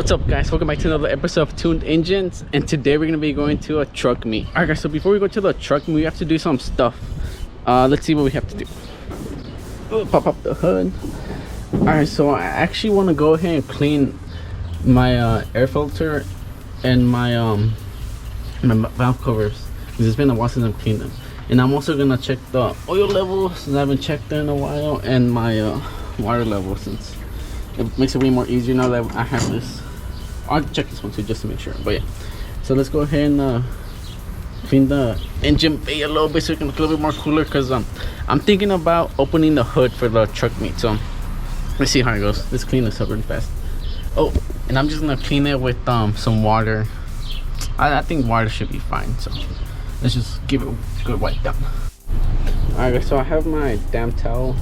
What's up, guys? Welcome back to another episode of Tuned Engines, and today we're gonna be going to a truck meet. All right, guys, so before we go to the truck meet, we have to do some stuff. Let's see what we have to do. Pop up the hood. All right, so I actually want to go ahead and clean my air filter and my valve covers, because it's been a while since I've cleaned them. And I'm also gonna check the oil level, since I haven't checked in a while, and my water level, since it makes it way more easier now that I have this. I'll check this one too, just to make sure. But yeah, so let's go ahead and clean the engine bay a little bit so it can look a little bit more cooler, because I'm thinking about opening the hood for the truck meet. So let's see how it goes. Let's clean this up really fast. Oh, and I'm just gonna clean it with some water. I think water should be fine, so let's just give it a good wipe down. All right, guys, so I have my damn towel.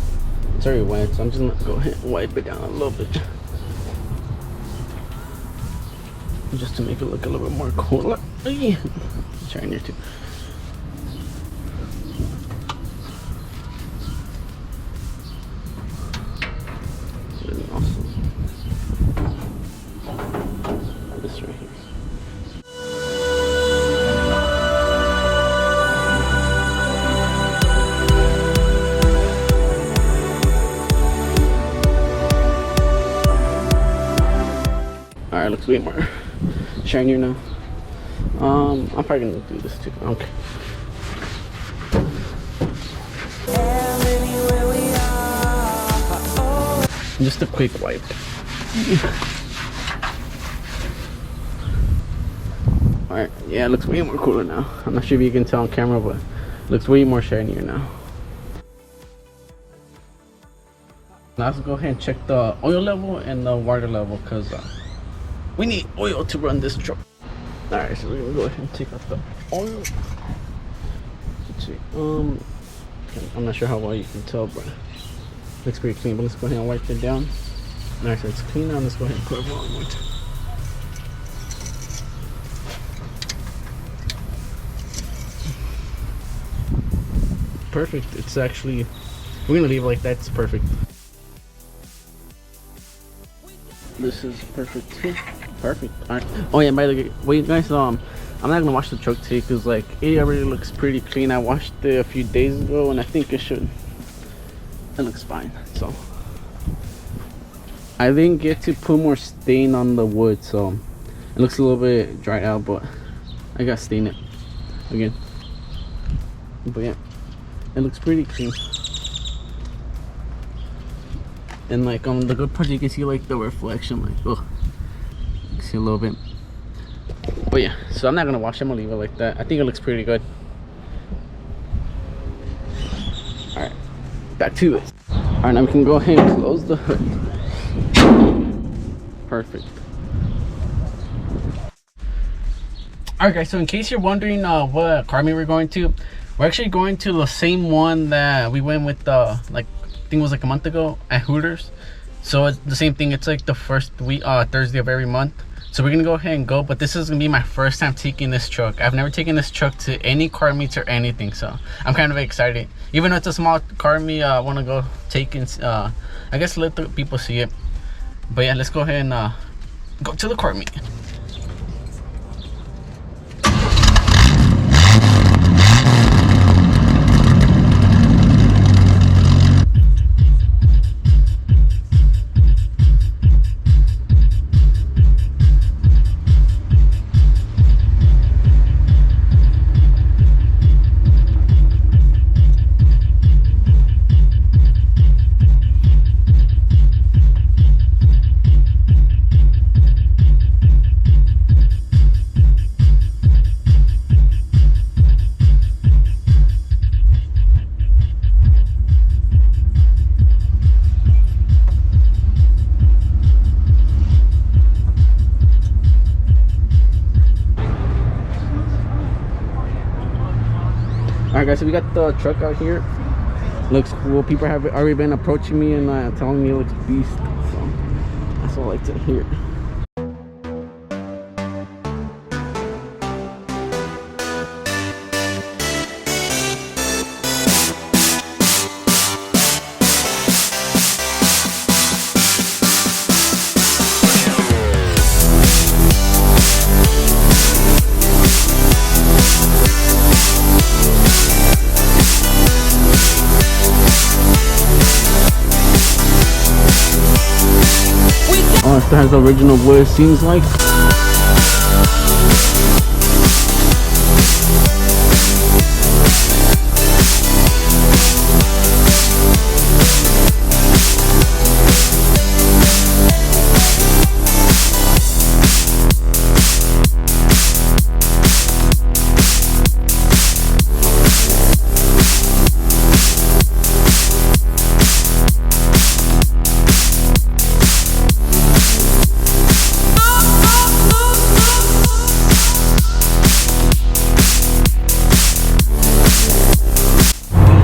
It's already wet, so I'm just gonna go ahead and wipe it down a little bit, just to make it look a little bit more cooler. Trying here too. Really awesome. This right here. All right, looks way more shinier now. I'm probably gonna do this too. Okay. Just a quick wipe. Alright, yeah, it looks way more cooler now. I'm not sure if you can tell on camera, but it looks way more shinier now. Now let's go ahead and check the oil level and the water level, because we need oil to run this truck. Alright, so we're gonna go ahead and take out the oil. Let's see. I'm not sure how well you can tell, but it looks pretty clean. But let's go ahead and wipe it down. Alright, so it's clean now. Let's go ahead and put it on one time. Perfect. It's actually, we're gonna leave it like that. It's perfect. This is perfect too. Perfect. All right. Oh yeah, by the way, guys, I'm not gonna wash the truck today, because like it already looks pretty clean. I washed it a few days ago, and I think it looks fine. So I didn't get to put more stain on the wood, so it looks a little bit dried out, but I got stain it again. But yeah, it looks pretty clean. And like the good part, you can see like the reflection, like oh, you can see a little bit. But yeah, so I'm not gonna wash it. I'm gonna leave it like that. I think it looks pretty good. All right, back to it. All right, now we can go ahead and close the hood. Perfect. All right, guys, so in case you're wondering what car meet we're going to, we're actually going to the same one that we went with like I think it was like a month ago at Hooters. So it's the same thing. It's like the first week Thursday of every month. So we're gonna go ahead and go, but this is gonna be my first time taking this truck. I've never taken this truck to any car meets or anything, so I'm kind of excited. Even though it's a small car meet, I want to go take and I guess let the people see it. But yeah, let's go ahead and go to the car meet. Alright, guys, so we got the truck out here. Looks cool. People have already been approaching me and telling me it looks beast. So that's what I like to hear. it still has the original wood, it seems like.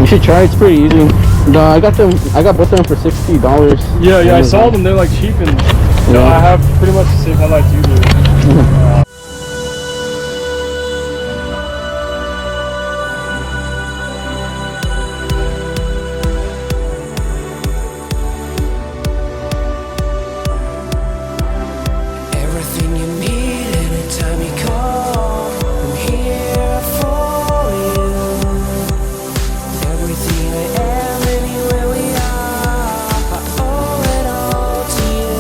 You should try. It's pretty easy. I got both of them for $60. Yeah, I saw them. They're like cheap, and you know, I have pretty much the same head like you do. Everything you need anytime you call, I'm here for you. Everything I am, anywhere we are, I owe it all to you.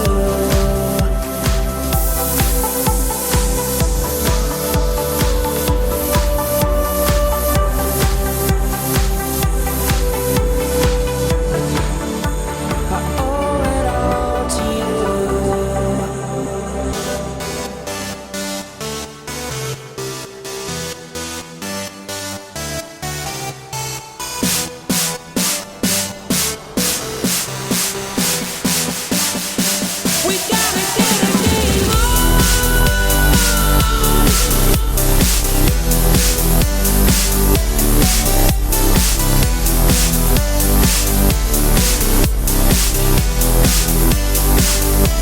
I owe it all to you. We gotta get a game on.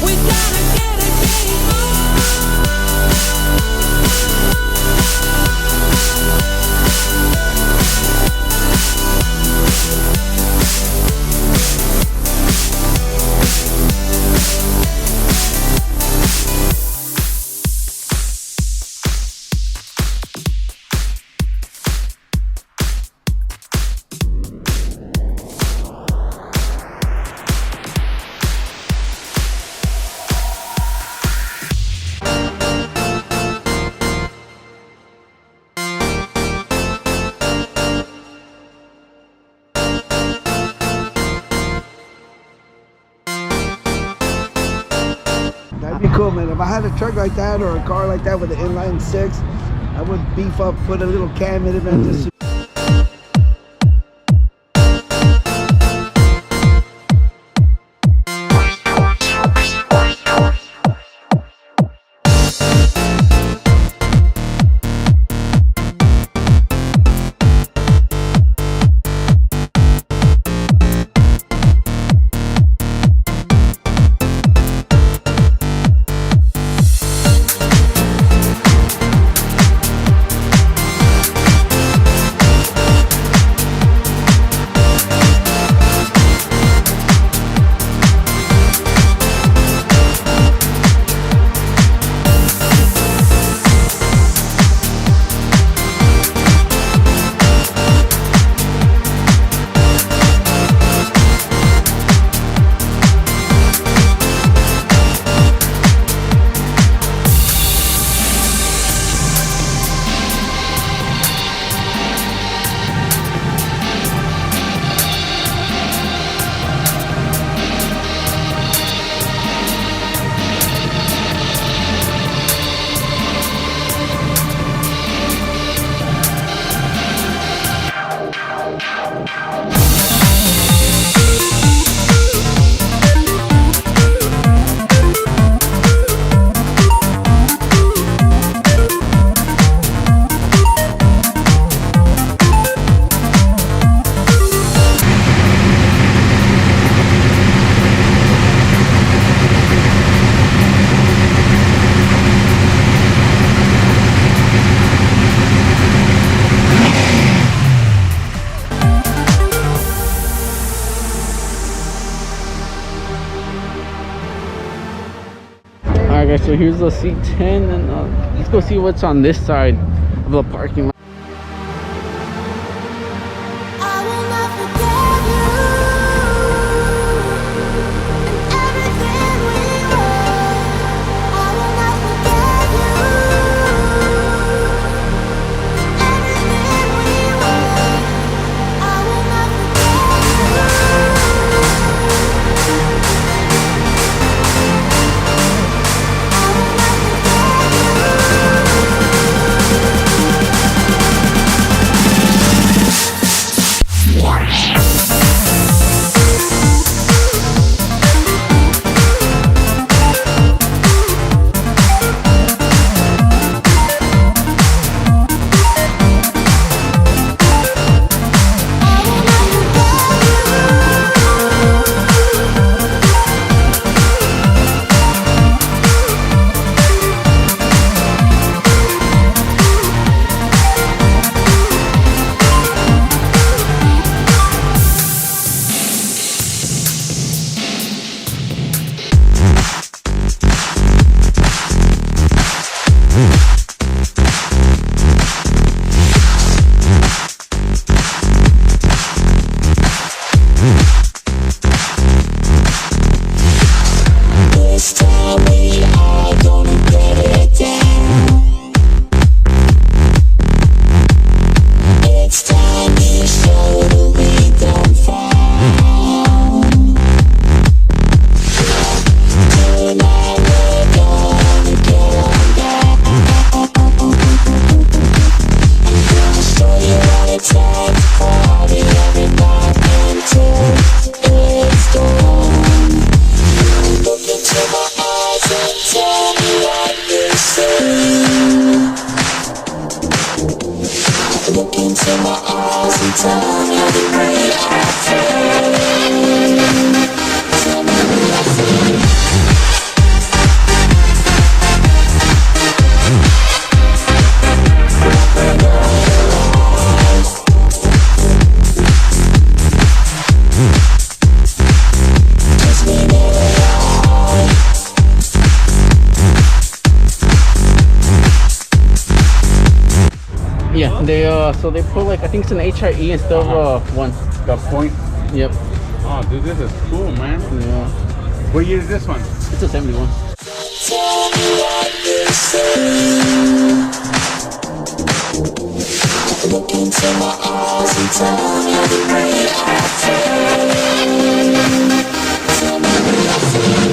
We gotta get a game That'd be cool, man. If I had a truck like that or a car like that with an inline six, I would beef up, put a little cam in it, man. Just Alright guys, so here's the C10 and let's go see what's on this side of the parking lot. I will not forget you and everything we were. Yeah, they so they put like I think it's an HRE instead of one. The point. Yep. Oh, dude, this is cool, man. Yeah. What year is this one? It's a 71. Look into my eyes and tell me the way I feel. Tell me the way I feel.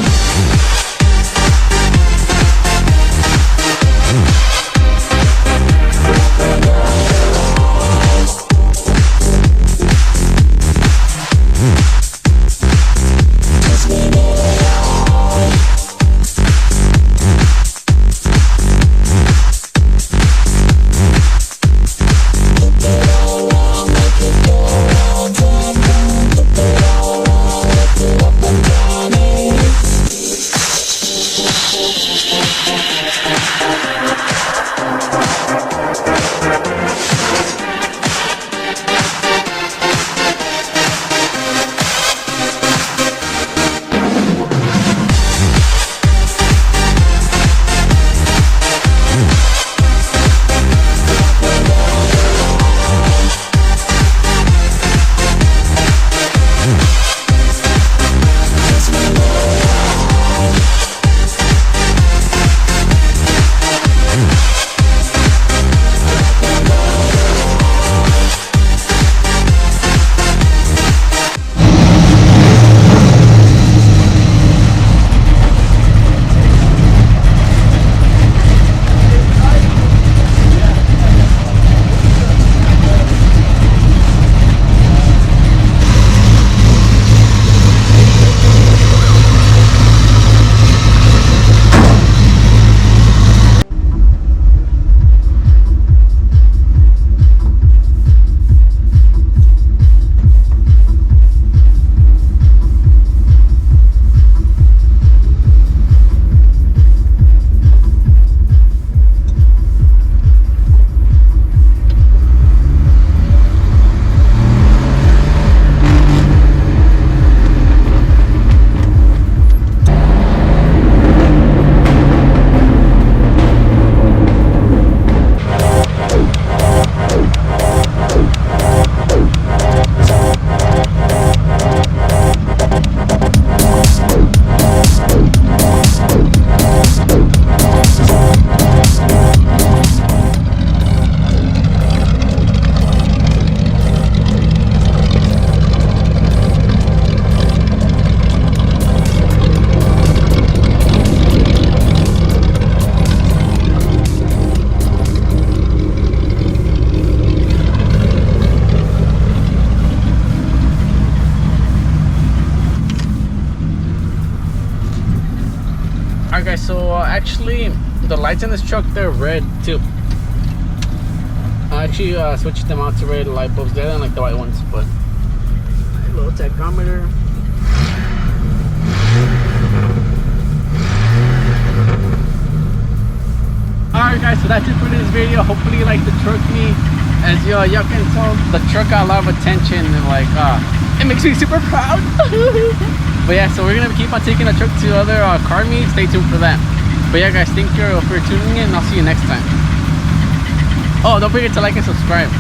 Alright guys, so actually the lights in this truck, they're red too. I actually switched them out to red light bulbs. They're than like the white ones, but little tachometer. Alright guys, so that's it for this video. Hopefully you like the truck me. As y'all can tell, the truck got a lot of attention and like it makes me super proud. But yeah, so we're gonna keep on taking the truck to other car meets. Stay tuned for that. But yeah guys, thank you for tuning in and I'll see you next time. Oh, don't forget to like and subscribe.